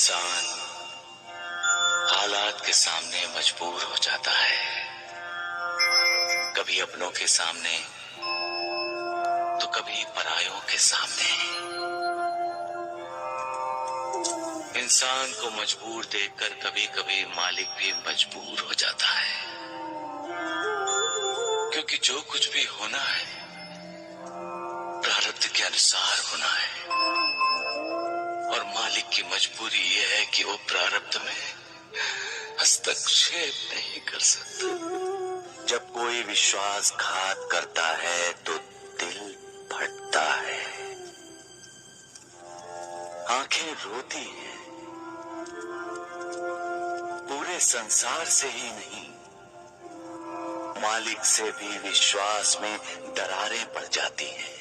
इंसान हालात के सामने मजबूर हो जाता है, कभी अपनों के सामने तो कभी परायों के सामने। इंसान को मजबूर देखकर कभी कभी मालिक भी मजबूर हो जाता है, क्योंकि जो कुछ भी होना है प्रारब्ध के अनुसार होना है, और मालिक की मजबूरी यह है कि वो प्रारब्ध में हस्तक्षेप नहीं कर सकता। जब कोई विश्वासघात करता है तो दिल फटता है, आंखें रोती हैं। पूरे संसार से ही नहीं, मालिक से भी विश्वास में दरारें पड़ जाती हैं।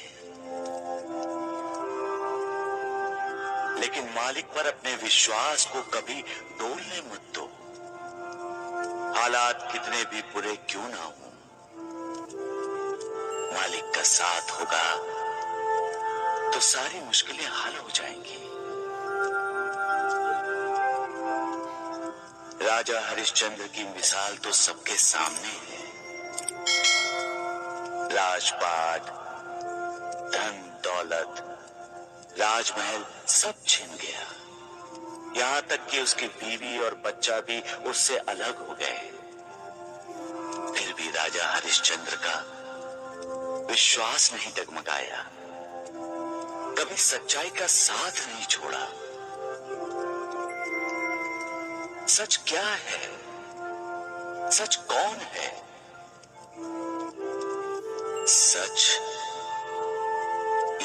लेकिन मालिक पर अपने विश्वास को कभी डोलने मत दो। हालात कितने भी बुरे क्यों ना हो, मालिक का साथ होगा तो सारी मुश्किलें हल हो जाएंगी। राजा हरिश्चंद्र की मिसाल तो सबके सामने है। राजपाट, धन दौलत, राजमहल सब छिन गया, यहाँ तक कि उसकी बीवी और बच्चा भी उससे अलग हो गए। फिर भी राजा हरिश्चंद्र का विश्वास नहीं डगमगाया, कभी सच्चाई का साथ नहीं छोड़ा। सच क्या है? सच कौन है? सच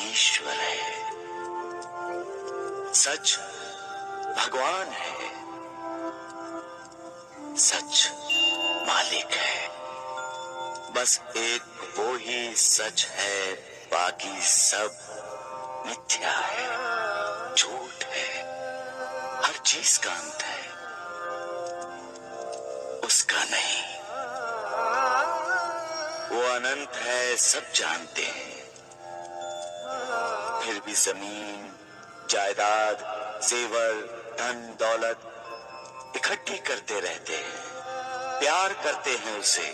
ईश्वर है, सच भगवान है, सच मालिक है। बस एक वो ही सच है, बाकी सब मिथ्या है, झूठ है। हर चीज का अंत है, उसका नहीं। वो अनंत है, सब जानते हैं। फिर भी जमीन, जायदाद, जेवर, धन दौलत इकट्ठी करते रहते हैं, प्यार करते हैं उसे।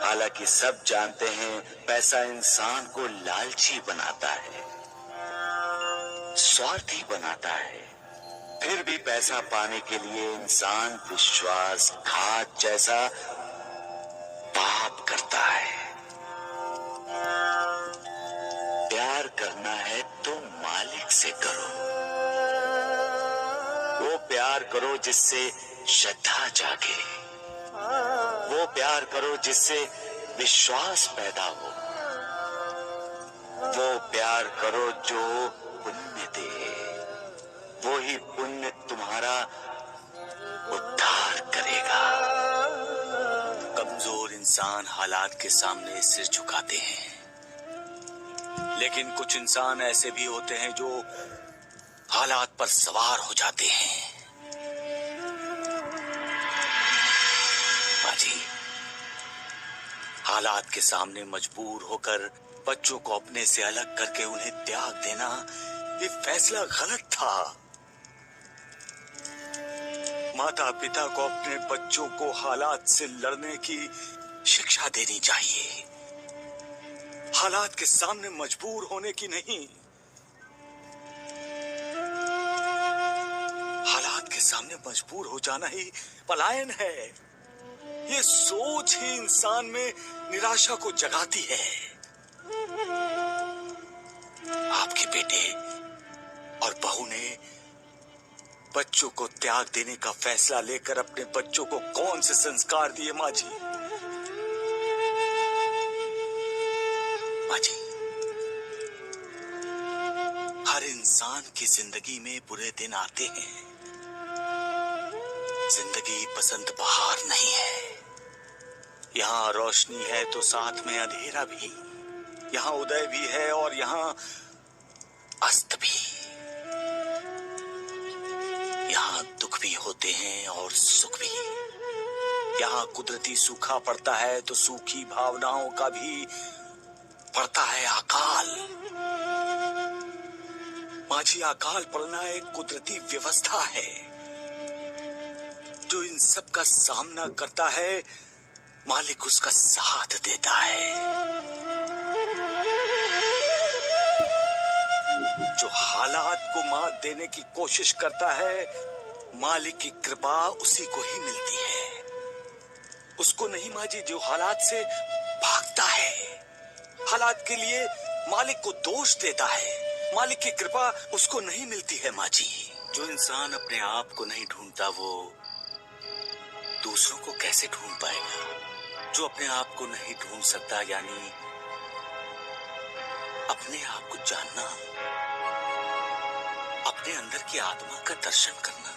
हालांकि सब जानते हैं पैसा इंसान को लालची बनाता है, स्वार्थी बनाता है। फिर भी पैसा पाने के लिए इंसान विश्वासघात जैसा पाप करता है। प्यार करना है तो मालिक से करो, वो प्यार करो जिससे श्रद्धा जागे, वो प्यार करो जिससे विश्वास पैदा हो, वो प्यार करो जो पुण्य दे। वो ही पुण्य तुम्हारा उद्धार करेगा। कमजोर इंसान हालात के सामने सिर झुकाते हैं, लेकिन कुछ इंसान ऐसे भी होते हैं जो हालात पर सवार हो जाते हैं। बाजी, हालात के सामने मजबूर होकर बच्चों को अपने से अलग करके उन्हें त्याग देना, ये फैसला गलत था। माता पिता को अपने बच्चों को हालात से लड़ने की शिक्षा देनी चाहिए, हालात के सामने मजबूर होने की नहीं। हालात के सामने मजबूर हो जाना ही पलायन है। ये सोच ही इंसान में निराशा को जगाती है। आपके बेटे और बहू ने बच्चों को त्याग देने का फैसला लेकर अपने बच्चों को कौन से संस्कार दिए माँ जी? माँ जी, हर इंसान की जिंदगी में बुरे दिन आते हैं। जिंदगी बसंत बहार नहीं है। यहाँ रोशनी है तो साथ में अंधेरा भी, यहाँ उदय भी है और यहाँ अस्त भी। यहाँ दुख भी होते हैं और सुख भी। यहाँ कुदरती सूखा पड़ता है तो सूखी भावनाओं का भी पड़ता है अकाल। माँ जी, पक्षी अकाल पड़ना एक कुदरती व्यवस्था है। जो इन सब का सामना करता है, मालिक उसका साथ देता है। जो हालात को मात देने की कोशिश करता है, मालिक की कृपा उसी को ही मिलती है। उसको नहीं माँ जी जो हालात से भागता है। हालात के लिए मालिक को दोष देता है, मालिक की कृपा उसको नहीं मिलती है माँ जी। जो इंसान अपने आप को नहीं ढूंढता, वो दूसरों को कैसे ढूंढ पाएगा? जो अपने आप को नहीं ढूंढ सकता, यानी अपने आप को जानना, अपने अंदर की आत्मा का दर्शन करना,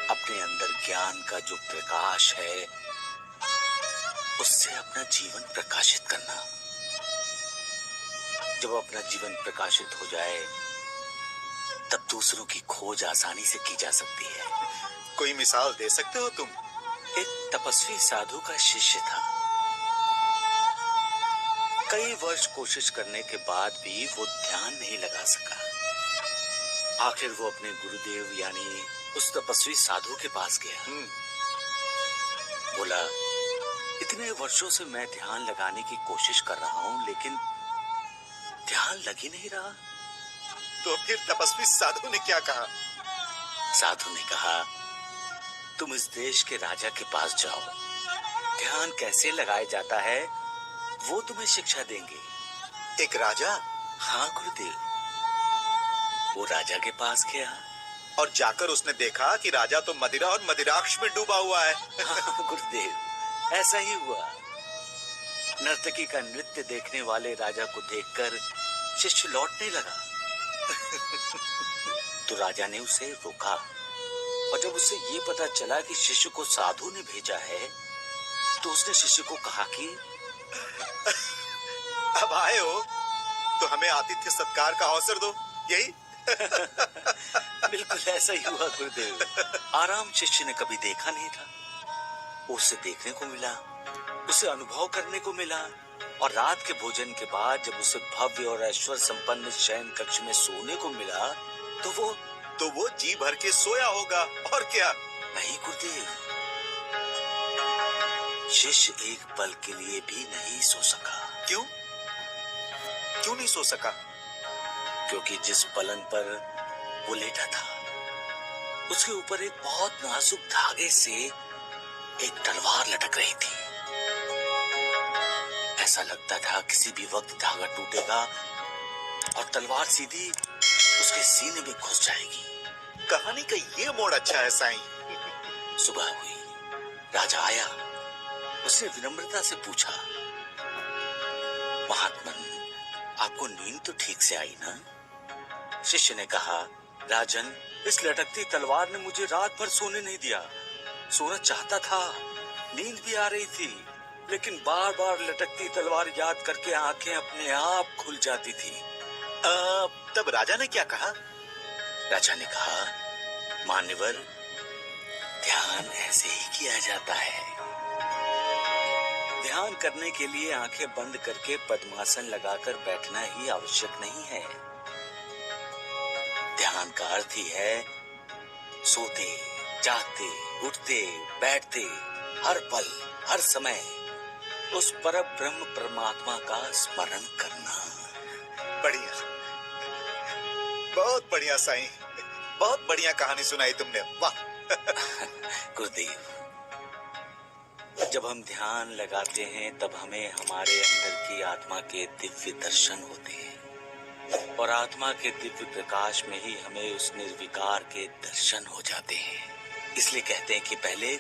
अपने अंदर ज्ञान का जो प्रकाश है उससे अपना जीवन प्रकाशित करना। जब अपना जीवन प्रकाशित हो जाए, तब दूसरों की खोज आसानी से की जा सकती है। कोई मिसाल दे सकते हो तुम? एक तपस्वी साधु का शिष्य था। कई वर्ष कोशिश करने के बाद भी वो ध्यान नहीं लगा सका। आखिर वो अपने गुरुदेव यानी उस तपस्वी साधु के पास गया। बोला, इतने वर्षों से मैं ध्यान लगाने की कोशिश कर रहा हूँ, लेकिन ध्यान लग ही नहीं रहा। तो फिर तपस्वी साधु ने क्या कहा? साधु ने कहा, तुम इस देश के राजा के पास जाओ, ध्यान कैसे लगाया जाता है वो तुम्हें शिक्षा देंगे। एक राजा? हाँ गुरुदेव। वो राजा के पास गया और जाकर उसने देखा कि राजा तो मदिरा और मदिराक्ष में डूबा हुआ है। हाँ गुरुदेव, ऐसा ही हुआ। नर्तकी का नृत्य देखने वाले राजा को देखकर शिष्य लौटने लगा। तो राजा ने उसे रोका, और जब उसे ये पता चला कि शिष्य को साधु ने भेजा है, तो उसने शिष्य को कहा कि अब आए हो तो हमें आतिथ्य सत्कार का अवसर दो, यही? बिल्कुल ऐसा ही हुआ गुरुदेव। आराम शिष्य ने कभी देखा नहीं था। उसे देखने को मिला, उसे अनुभव करने को मिला, और रात के भोजन के बाद जब उसे भव्य और ऐश्वर्य संपन्न शयन कक्ष में सोने को मिला, तो वो जी भर के सोया होगा, और क्या? नहीं गुरुदेव, शिष्य एक पल के लिए भी नहीं सो सका। क्यों? क्यों नहीं सो सका? क्योंकि जिस पलंग पर वो लेटा था, उसके ऊपर एक बहुत नाजुक धागे से एक तलवार लटक रही थी। ऐसा लगता था किसी भी वक्त धागा टूटेगा और तलवार सीधी उसके सीने में घुस जाएगी। कहानी का ये मोड़ अच्छा है साईं। सुबह हुई, राजा आया। उसने विनम्रता से पूछा, महात्मन, आपको नींद तो ठीक से आई ना? शिष्य ने कहा, राजन, इस लटकती तलवार ने मुझे रात भर सोने नहीं दिया। सोना चाहता था, नींद भी आ रही थी, लेकिन बार बार लटकती तलवार याद करके आंखें अपने आप खुल जाती थी। तब राजा ने क्या कहा? राजा ने कहा, मान्यवर, ध्यान ऐसे ही किया जाता है। ध्यान करने के लिए आंखें बंद करके पद्मासन लगाकर बैठना ही आवश्यक नहीं है। ध्यान का अर्थ ही है सोते, जागते, उठते, बैठते, हर पल, हर समय उस पर ब्रह्म परमात्मा का स्मरण करना। बढ़िया, बहुत बढ़िया साईं, बहुत बढ़िया कहानी सुनाई तुमने, वाह। गुरुदेव, जब हम ध्यान लगाते हैं तब हमें हमारे अंदर की आत्मा के दिव्य दर्शन होते हैं, और आत्मा के दिव्य प्रकाश में ही हमें उस निर्विकार के दर्शन हो जाते हैं। इसलिए कहते हैं कि पहले